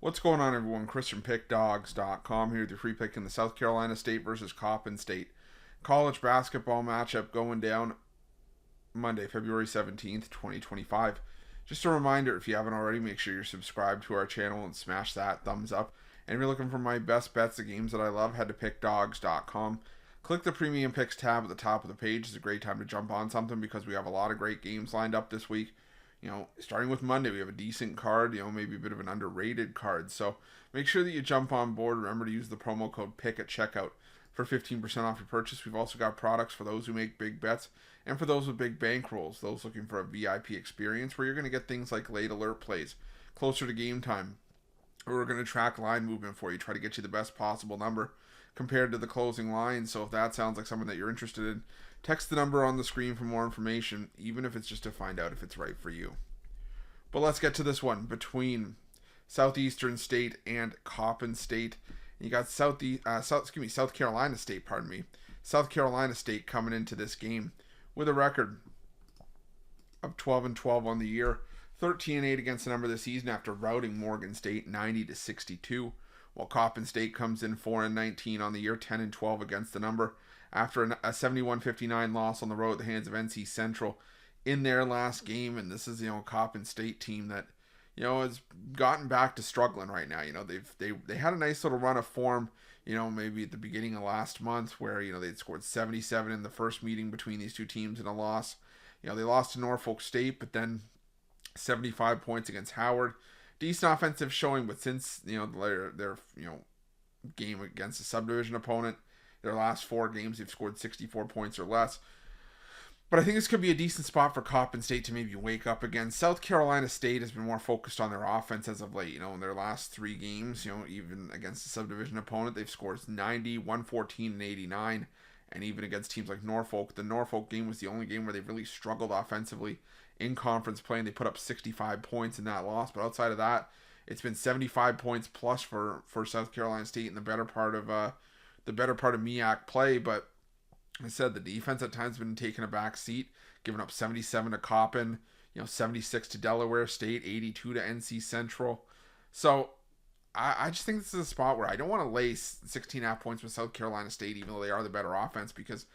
What's going on, everyone? Chris from Pickdawgz.com here with your free pick in the South Carolina State versus Coppin State college basketball matchup going down Monday, February 17th, 2025. Just a reminder, if you haven't already, make sure you're subscribed to our channel and smash that thumbs up. And if you're looking for my best bets, the games that I love, head to Pickdawgz.com. Click the Premium Picks tab at the top of the page. It's a great time to jump on something because we have a lot of great games lined up this week. Starting with Monday, we have a decent card, maybe a bit of an underrated card. So make sure that you jump on board. Remember to use the promo code PICK at checkout for 15% off your purchase. We've also got products for those who make big bets and for those with big bankrolls, those looking for a VIP experience where you're going to get things like late alert plays closer to game time. We're going to track line movement for you, try to get you the best possible number compared to the closing line. So if that sounds like something that you're interested in, text the number on the screen for more information, even if it's just to find out if it's right for you. But let's get to this one between Southeastern State and Coppin State. You got South Carolina State, South Carolina State coming into this game with a record of 12-12 on the year, 13-8 against the number this season after routing Morgan State 90-62, while Coppin State comes in 4-19 on the year, 10-12 against the number after a 71-59 loss on the road at the hands of NC Central in their last game. And this is a Coppin State team that has gotten back to struggling right now. They had a nice little run of form, maybe at the beginning of last month where they'd scored 77 in the first meeting between these two teams in a loss. They lost to Norfolk State, but then 75 points against Howard. Decent offensive showing, but since their game against a subdivision opponent, their last 4 games, they've scored 64 points or less. But I think this could be a decent spot for Coppin State to maybe wake up again. South Carolina State has been more focused on their offense as of late. In their last 3 games, even against a subdivision opponent, they've scored 90, 114, and 89. And even against teams like Norfolk, the Norfolk game was the only game where they really struggled offensively in conference play, and they put up 65 points in that loss. But outside of that, it's been 75 points plus for South Carolina State in the better part of MEAC play. But I said the defense at times has been taking a back seat, giving up 77 to Coppin, 76 to Delaware State, 82 to NC Central. So I just think this is a spot where I don't want to lay 16.5 points with South Carolina State, even though they are the better offense, because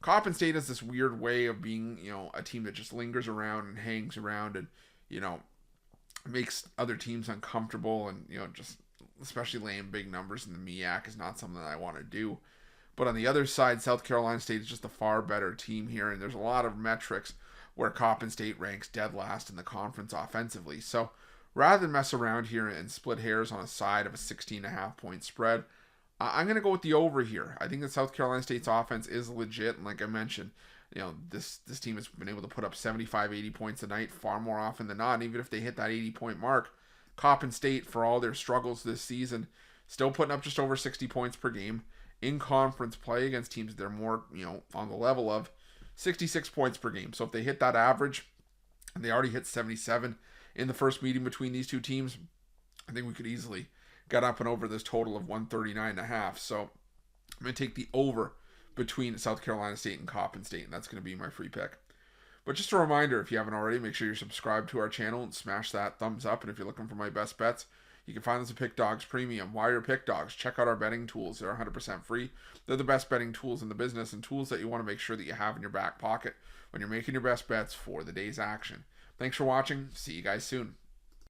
Coppin State has this weird way of being, a team that just lingers around and hangs around and, makes other teams uncomfortable, and, just especially laying big numbers in the MEAC is not something that I want to do. But on the other side, South Carolina State is just a far better team here, and there's a lot of metrics where Coppin State ranks dead last in the conference offensively. So rather than mess around here and split hairs on a side of a 16.5 point spread, I'm going to go with the over here. I think that South Carolina State's offense is legit, and like I mentioned, this team has been able to put up 75, 80 points a night far more often than not. And even if they hit that 80-point mark, Coppin State, for all their struggles this season, still putting up just over 60 points per game in conference play against teams that are more, on the level of 66 points per game. So if they hit that average, and they already hit 77 in the first meeting between these two teams, I think we could easily get up and over this total of 139.5. So I'm going to take the over between South Carolina State and Coppin State, and that's going to be my free pick. But just a reminder, if you haven't already, make sure you're subscribed to our channel and smash that thumbs up. And if you're looking for my best bets, you can find us at Pick Dawgz Premium. Why are Pick Dawgz? Check out our betting tools. They're 100% free. They're the best betting tools in the business, and tools that you want to make sure that you have in your back pocket when you're making your best bets for the day's action. Thanks for watching. See you guys soon.